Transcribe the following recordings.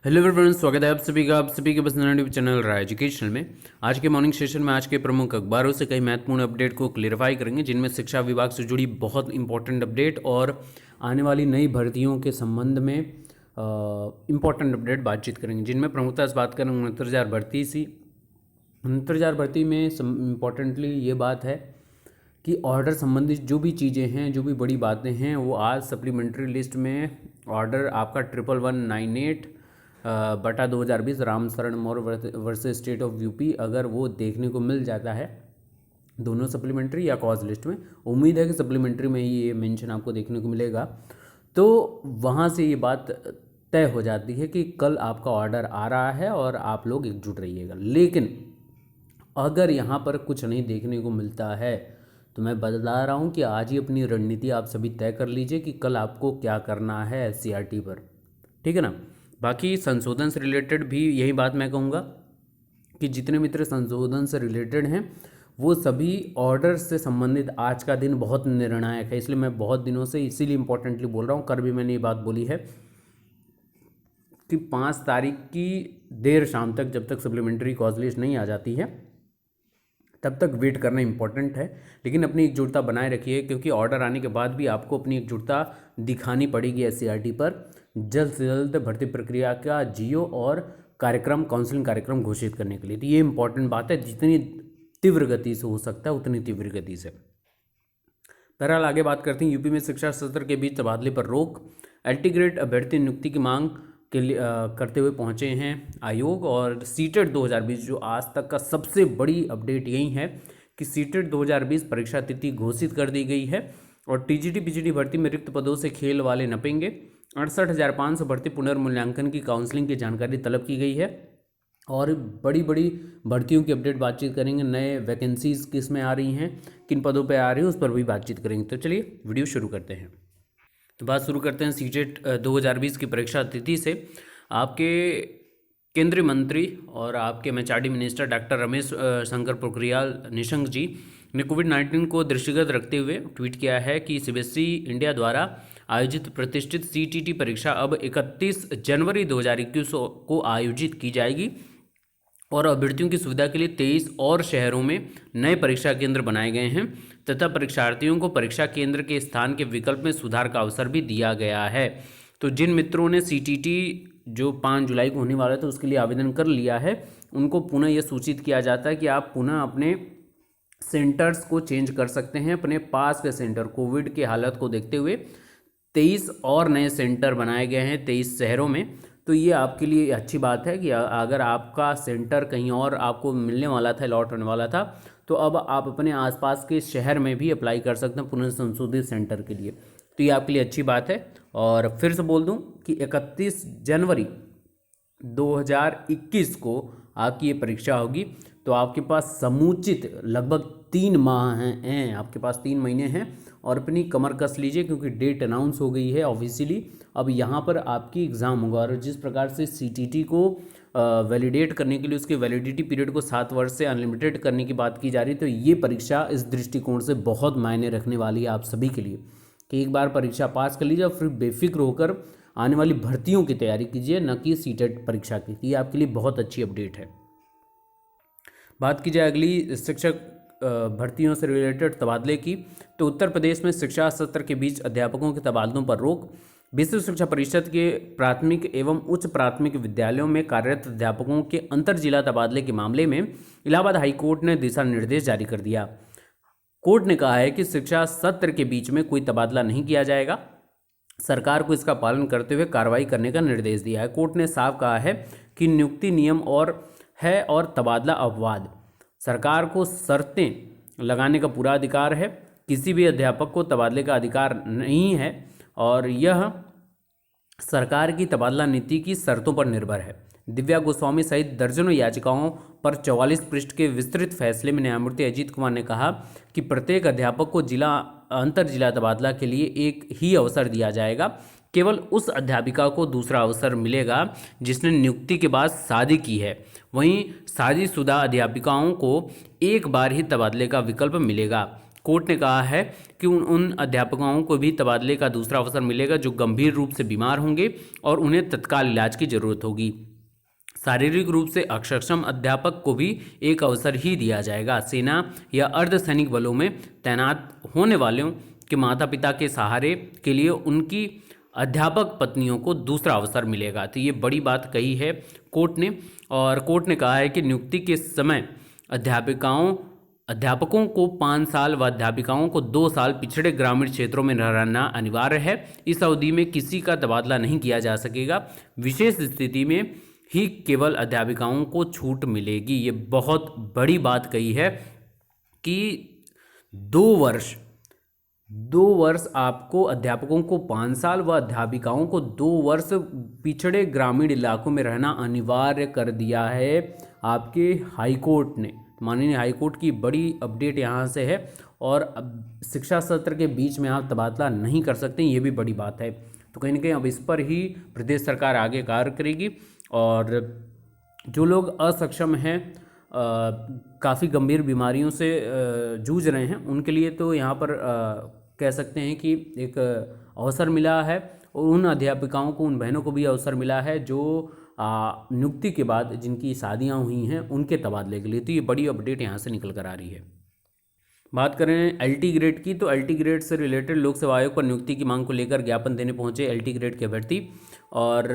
Hello everyone, स्वागत है आप सभी के बस यूट्यूब चैनल राय एजुकेशनल में। आज के मॉर्निंग सेशन में आज के प्रमुख अखबारों से कई महत्वपूर्ण अपडेट को क्लियरिफाई करेंगे, जिनमें शिक्षा विभाग से जुड़ी बहुत इंपॉर्टेंट अपडेट और आने वाली नई भर्तियों के संबंध में इंपॉर्टेंट अपडेट बातचीत करेंगे, जिनमें प्रमुखता से बात करेंगे 69,000 भर्ती सी 69,000 भर्ती में इम्पॉर्टेंटली ये बात है कि ऑर्डर संबंधित जो भी चीज़ें हैं, जो भी बड़ी बातें हैं, वो आज सप्लीमेंट्री लिस्ट में ऑर्डर आपका 1198 बटा 2020 Ramsharan Maurya versus state of UP, अगर वो देखने को मिल जाता है दोनों सप्लीमेंट्री या कॉज लिस्ट में, उम्मीद है कि सप्लीमेंट्री में ही ये मेंशन आपको देखने को मिलेगा, तो वहाँ से ये बात तय हो जाती है कि कल आपका ऑर्डर आ रहा है और आप लोग एकजुट रहिएगा। लेकिन अगर यहाँ पर कुछ नहीं देखने को मिलता है तो मैं बता रहा हूँ कि आज ही अपनी रणनीति आप सभी तय कर लीजिए कि कल आपको क्या करना है एससीईआरटी पर, ठीक है ना। बाकी संशोधन से रिलेटेड भी यही बात मैं कहूँगा कि जितने मित्र संशोधन से रिलेटेड हैं वो सभी ऑर्डर से संबंधित आज का दिन बहुत निर्णायक है, इसलिए मैं बहुत दिनों से इसीलिए इंपॉर्टेंटली बोल रहा हूँ। कल भी मैंने ये बात बोली है कि 5 तारीख की देर शाम तक, जब तक सप्लीमेंट्री कॉज लिस्ट नहीं आ जाती है तब तक वेट करना इंपॉर्टेंट है, लेकिन अपनी एकजुटता बनाए रखिए, क्योंकि ऑर्डर आने के बाद भी आपको अपनी एकजुटता दिखानी पड़ेगी एससीईआरटी पर जल्द से जल्द भर्ती प्रक्रिया का जीओ और कार्यक्रम, काउंसलिंग कार्यक्रम घोषित करने के लिए। तो ये इंपॉर्टेंट बात है, जितनी तीव्र गति से हो सकता है उतनी तीव्र गति से। बहरहाल आगे बात करते हैं यूपी में शिक्षा सत्र के बीच तबादले पर रोक, एल्टीग्रेड अभ्यर्थी नियुक्ति की मांग के लिए करते हुए पहुंचे हैं आयोग। और सीटेट 2020 जो आज तक का सबसे बड़ी अपडेट यही है कि सीटेट 2020 परीक्षा तिथि घोषित कर दी गई है और टीजीटी पीजीटी भर्ती में रिक्त पदों से खेल वाले नपेंगे। 68,500 भर्ती पुनर्मूल्यांकन की काउंसलिंग की जानकारी तलब की गई है और बड़ी बड़ी भर्तियों की अपडेट बातचीत करेंगे। नए वैकेंसीज किस में आ रही हैं, किन पदों पर आ रही है, उस पर भी बातचीत करेंगे। तो चलिए वीडियो शुरू करते हैं। तो बात शुरू करते हैं सीटेट 2020 की परीक्षा तिथि से। आपके केंद्रीय मंत्री और आपके MHRD minister doctor Ramesh Shankar Pokhriyal Nishank ji ने कोविड-19 को दृष्टिगत रखते हुए ट्वीट किया है कि सीबीएसई इंडिया द्वारा आयोजित प्रतिष्ठित सीटीटी परीक्षा अब 31 जनवरी 2021 को आयोजित की जाएगी और अभ्यर्थियों की सुविधा के लिए 23 और शहरों में नए परीक्षा केंद्र बनाए गए हैं तथा परीक्षार्थियों को परीक्षा केंद्र के स्थान के विकल्प में सुधार का अवसर भी दिया गया है। तो जिन मित्रों ने सीटीटी जो 5 जुलाई को होने वाला था उसके लिए आवेदन कर लिया है, उनको पुनः यह सूचित किया जाता है कि आप पुनः अपने सेंटर्स को चेंज कर सकते हैं। अपने पास के सेंटर, कोविड की हालत को देखते हुए 23 और नए सेंटर बनाए गए हैं 23 शहरों में। तो ये आपके लिए अच्छी बात है कि अगर आपका सेंटर कहीं और आपको मिलने वाला था, अलॉट होने वाला था, तो अब आप अपने आसपास के शहर में भी अप्लाई कर सकते हैं पुनर्संशोधित सेंटर के लिए। तो ये आपके लिए अच्छी बात है। और फिर से बोल दूं कि 31 जनवरी 2021 को आपकी ये परीक्षा होगी। तो आपके पास समुचित लगभग 3 माह हैं, आपके पास 3 महीने हैं और अपनी कमर कस लीजिए, क्योंकि डेट अनाउंस हो गई है ऑफिशियली। अब यहाँ पर आपकी एग्ज़ाम होगा और जिस प्रकार से सीटीटी को वैलिडेट करने के लिए उसके वैलिडिटी पीरियड को 7 वर्ष से अनलिमिटेड करने की बात की जा रही है, तो ये परीक्षा इस दृष्टिकोण से बहुत मायने रखने वाली है आप सभी के लिए कि एक बार परीक्षा पास कर लीजिए और फिर बेफिक्र होकर आने वाली भर्तियों की तैयारी कीजिए, न कि सीटेट परीक्षा की। ये आपके लिए बहुत अच्छी अपडेट है। बात की जाए अगली शिक्षक भर्तियों से रिलेटेड तबादले की, तो उत्तर प्रदेश में शिक्षा सत्र के बीच अध्यापकों के तबादलों पर रोक। विश्व शिक्षा परिषद के प्राथमिक एवं उच्च प्राथमिक विद्यालयों में कार्यरत अध्यापकों के अंतर जिला तबादले के मामले में इलाहाबाद हाईकोर्ट ने दिशा निर्देश जारी कर दिया। कोर्ट ने कहा है कि शिक्षा सत्र के बीच में कोई तबादला नहीं किया जाएगा। सरकार को इसका पालन करते हुए कार्रवाई करने का निर्देश दिया है। कोर्ट ने साफ कहा है कि नियुक्ति नियम और तबादला अपवाद। सरकार को शर्तें लगाने का पूरा अधिकार है। किसी भी अध्यापक को तबादले का अधिकार नहीं है और यह सरकार की तबादला नीति की शर्तों पर निर्भर है। दिव्या गोस्वामी सहित दर्जनों याचिकाओं पर 44 पृष्ठ के विस्तृत फैसले में न्यायमूर्ति अजीत कुमार ने कहा कि प्रत्येक अध्यापक को अंतर जिला तबादला के लिए एक ही अवसर दिया जाएगा। केवल उस अध्यापिका को दूसरा अवसर मिलेगा जिसने नियुक्ति के बाद शादी की है। वहीं शादीशुदा अध्यापिकाओं को एक बार ही तबादले का विकल्प मिलेगा। कोर्ट ने कहा है कि उन अध्यापकों को भी तबादले का दूसरा अवसर मिलेगा जो गंभीर रूप से बीमार होंगे और उन्हें तत्काल इलाज की जरूरत होगी। शारीरिक रूप से अक्षम अध्यापक को भी एक अवसर ही दिया जाएगा। सेना या अर्धसैनिक बलों में तैनात होने वालों के माता पिता के सहारे के लिए उनकी अध्यापक पत्नियों को दूसरा अवसर मिलेगा। तो ये बड़ी बात कही है कोर्ट ने, और कोर्ट ने कहा है कि नियुक्ति के समय अध्यापकों को 5 साल व अध्यापिकाओं को 2 साल पिछड़े ग्रामीण क्षेत्रों में रहना अनिवार्य है। इस अवधि में किसी का तबादला नहीं किया जा सकेगा। विशेष स्थिति में ही केवल अध्यापिकाओं को छूट मिलेगी। ये बहुत बड़ी बात कही है कि 2 वर्ष आपको अध्यापकों को 5 साल व अध्यापिकाओं को 2 वर्ष पिछड़े ग्रामीण इलाकों में रहना अनिवार्य कर दिया है आपके हाईकोर्ट ने। माननीय हाईकोर्ट की बड़ी अपडेट यहाँ से है। और अब शिक्षा सत्र के बीच में आप तबादला नहीं कर सकते, ये भी बड़ी बात है। तो कहीं ना कहीं अब इस पर ही प्रदेश सरकार आगे कार्य करेगी। और जो लोग असक्षम हैं, काफ़ी गंभीर बीमारियों से जूझ रहे हैं, उनके लिए तो यहाँ पर कह सकते हैं कि एक अवसर मिला है। और उन अध्यापिकाओं को, उन बहनों को भी अवसर मिला है जो नियुक्ति के बाद जिनकी शादियां हुई हैं उनके तबादले के लिए। तो ये बड़ी अपडेट यहाँ से निकल कर आ रही है। बात करें एलटी ग्रेड की, तो एलटी ग्रेड से रिलेटेड लोक सेवा आयोग पर नियुक्ति की मांग को लेकर ज्ञापन देने पहुंचे एलटी ग्रेड के अभ्यर्थी, और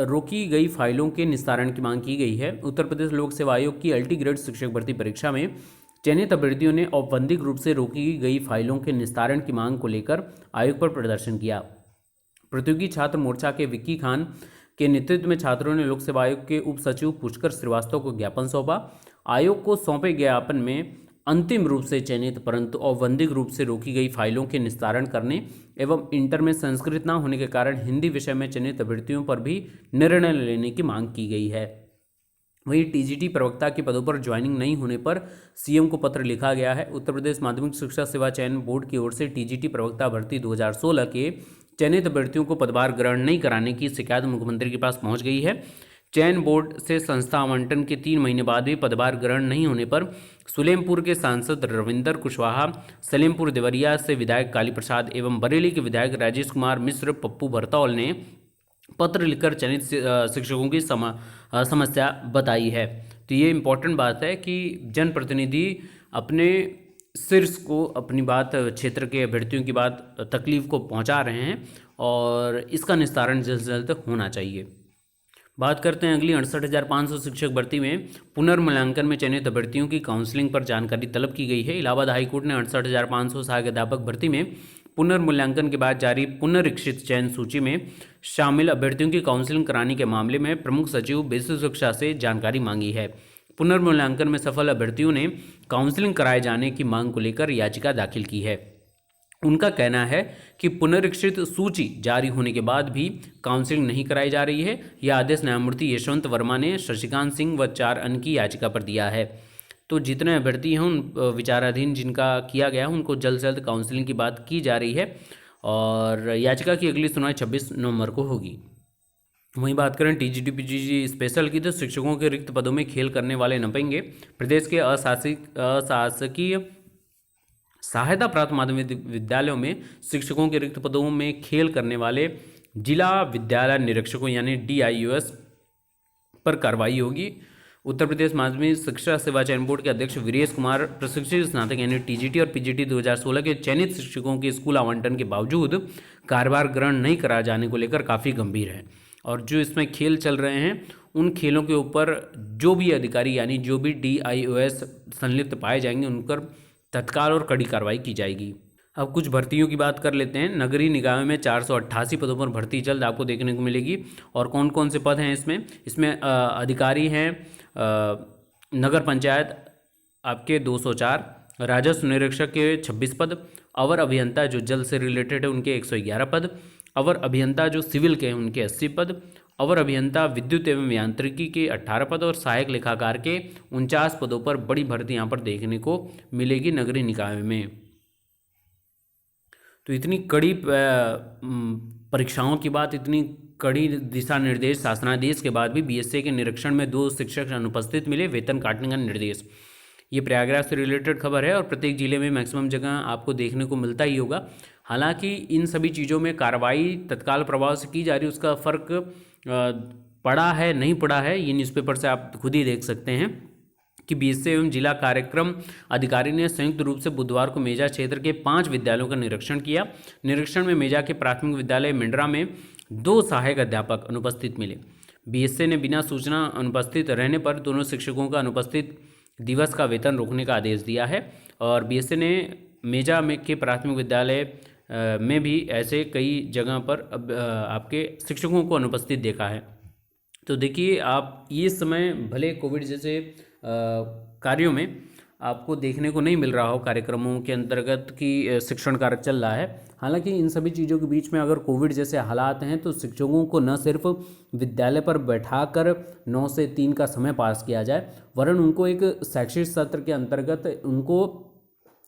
रोकी गई फाइलों के निस्तारण की मांग की गई है। उत्तर प्रदेश लोक सेवा आयोग की एलटी ग्रेड शिक्षक भर्ती परीक्षा में चयनित अभ्यर्थियों ने औपबंधिक रूप से रोकी गई फाइलों के निस्तारण की मांग को लेकर आयोग पर प्रदर्शन किया। प्रतियोगी छात्र मोर्चा के विक्की खान के नेतृत्व में छात्रों ने लोक सेवा आयोग के उप सचिव पुष्कर श्रीवास्तव को ज्ञापन सौंपा। आयोग को सौंपे ज्ञापन में अंतिम रूप से चयनित परंतु औपबंधिक रूप से रोकी गई फाइलों के निस्तारण करने एवं इंटर में संस्कृत न होने के कारण हिंदी विषय में चयनित अभ्यर्थियों पर भी निर्णय लेने की मांग की गई है। वहीं टीजीटी प्रवक्ता के पदों पर ज्वाइनिंग नहीं होने पर सीएम को पत्र लिखा गया है। उत्तर प्रदेश माध्यमिक शिक्षा सेवा चयन बोर्ड की ओर से टीजीटी प्रवक्ता भर्ती 2016 के चयनित अभ्यर्थियों को पदभार ग्रहण नहीं कराने की शिकायत मुख्यमंत्री के पास पहुंच गई है। चयन बोर्ड से संस्था आवंटन के 3 महीने बाद भी पदभार ग्रहण नहीं होने पर सुलेमपुर के सांसद रविंदर कुशवाहा, सलेमपुर देवरिया से विधायक काली प्रसाद एवं बरेली के विधायक राजेश कुमार मिश्र, पप्पू भरतौल ने पत्र लिखकर चयनित शिक्षकों की समस्या बताई है। तो ये इम्पोर्टेंट बात है कि जनप्रतिनिधि अपने शीर्ष को अपनी बात, क्षेत्र के अभ्यर्थियों की बात, तकलीफ को पहुंचा रहे हैं और इसका निस्तारण जल्द से जल्द होना चाहिए। बात करते हैं अगली 68,500 शिक्षक भर्ती में पुनर्मूल्यांकन में चयनित अभ्यर्थियों की काउंसलिंग पर जानकारी तलब की गई है। इलाहाबाद हाईकोर्ट ने 68,500 सहायक अध्यापक भर्ती में पुनर्मूल्यांकन के बाद जारी पुनरीक्षित चयन सूची में शामिल अभ्यर्थियों की काउंसलिंग कराने के मामले में प्रमुख सचिव बेसिक शिक्षा से जानकारी मांगी है। पुनर्मूल्यांकन में सफल अभ्यर्थियों ने काउंसलिंग कराए जाने की मांग को लेकर याचिका दाखिल की है। उनका कहना है कि पुनरीक्षित सूची जारी होने के बाद भी काउंसलिंग नहीं कराई जा रही है। यह आदेश न्यायमूर्ति यशवंत वर्मा ने शशिकांत सिंह व 4 अन्य की याचिका पर दिया है। तो जितने अभ्यर्थी हैं उन विचाराधीन जिनका किया गया उनको जल्द से जल्द काउंसलिंग की बात की जा रही है और याचिका की अगली सुनवाई 26 नवंबर को होगी। वहीं बात करें टीजीटी पीजीटी स्पेशल की, तो शिक्षकों के रिक्त पदों में खेल करने वाले न पाएंगे। प्रदेश के अशासकीय सहायता प्राप्त माध्यमिक विद्यालयों में शिक्षकों के रिक्त पदों में खेल करने वाले जिला विद्यालय निरीक्षकों यानी DIUS पर कार्रवाई होगी। उत्तर प्रदेश माध्यमिक शिक्षा सेवा चयन बोर्ड के अध्यक्ष वीरेश कुमार प्रशिक्षित स्नातक यानी टीजीटी और पीजीटी 2016 के चयनित शिक्षकों के स्कूल आवंटन के बावजूद कार्यभार ग्रहण नहीं कराए जाने को लेकर काफ़ी गंभीर है और जो इसमें खेल चल रहे हैं उन खेलों के ऊपर जो भी अधिकारी यानी जो भी DIUS संलिप्त पाए जाएंगे उन पर तत्काल और कड़ी कार्रवाई की जाएगी। अब कुछ भर्तियों की बात कर लेते हैं। नगरीय निकाय में 488 पदों पर भर्ती जल्द आपको देखने को मिलेगी और कौन कौन से पद हैं इसमें अधिकारी हैं नगर पंचायत आपके 204, राजस्व निरीक्षक के 26 पद, अवर अभियंता जो जल से रिलेटेड है उनके 111 पद, अवर अभियंता जो सिविल के हैं उनके 80 पद, अवर अभियंता विद्युत एवं यांत्रिकी के 18 पद और सहायक लेखाकार के 49 पदों पर बड़ी भर्ती यहाँ पर देखने को मिलेगी नगरीय निकाय में। तो इतनी कड़ी परीक्षाओं की बात, इतनी कड़ी दिशा निर्देश शासनादेश के बाद भी BSA के निरीक्षण में 2 शिक्षक अनुपस्थित मिले, वेतन काटने का निर्देश। ये प्रयागराज से रिलेटेड खबर है और प्रत्येक जिले में मैक्सिमम जगह आपको देखने को मिलता ही होगा। हालांकि इन सभी चीज़ों में कार्रवाई तत्काल प्रभाव से की जा रही है, उसका फ़र्क पड़ा है नहीं पड़ा है ये न्यूज़पेपर से आप खुद ही देख सकते हैं कि बीएससी एवं जिला कार्यक्रम अधिकारी ने संयुक्त रूप से बुधवार को मेजा क्षेत्र के 5 विद्यालयों का निरीक्षण किया। निरीक्षण में मेजा के प्राथमिक विद्यालय मेंढरा में 2 सहायक अध्यापक अनुपस्थित मिले। बीएससी ने बिना सूचना अनुपस्थित रहने पर दोनों शिक्षकों का अनुपस्थित दिवस का वेतन रोकने का आदेश दिया है। और बीएससी ने मेजा में के प्राथमिक विद्यालय में भी ऐसे कई जगह पर आपके शिक्षकों को अनुपस्थित देखा है। तो देखिए आप ये समय भले कोविड जैसे कार्यों में आपको देखने को नहीं मिल रहा हो कार्यक्रमों के अंतर्गत कि शिक्षण कार्य चल रहा है, हालांकि इन सभी चीज़ों के बीच में अगर कोविड जैसे हालात हैं तो शिक्षकों को न सिर्फ विद्यालय पर बैठाकर 9 से 3 का समय पास किया जाए, वरन उनको एक शैक्षिक सत्र के अंतर्गत उनको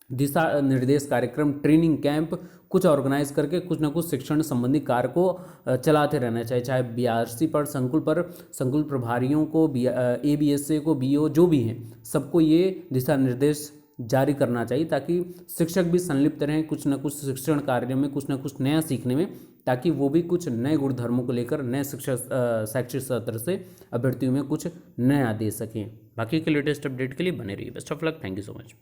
दिशा निर्देश कार्यक्रम, ट्रेनिंग कैंप कुछ ऑर्गेनाइज करके कुछ ना कुछ शिक्षण संबंधी कार्य को चलाते रहना चाहिए। चाहे बीआरसी पर संकुल प्रभारियों को, एबीएसए को, बीओ जो भी हैं, सबको ये दिशा निर्देश जारी करना चाहिए ताकि शिक्षक भी संलिप्त रहें कुछ ना कुछ शिक्षण कार्य में, कुछ ना कुछ नया सीखने में, ताकि वो भी कुछ नए गुणधर्मों को लेकर नए शैक्षिक सत्र से अभ्यर्थियों में कुछ नया दे सकें। बाकी के लेटेस्ट अपडेट के लिए बने रहिए। Best of luck. Thank you so much.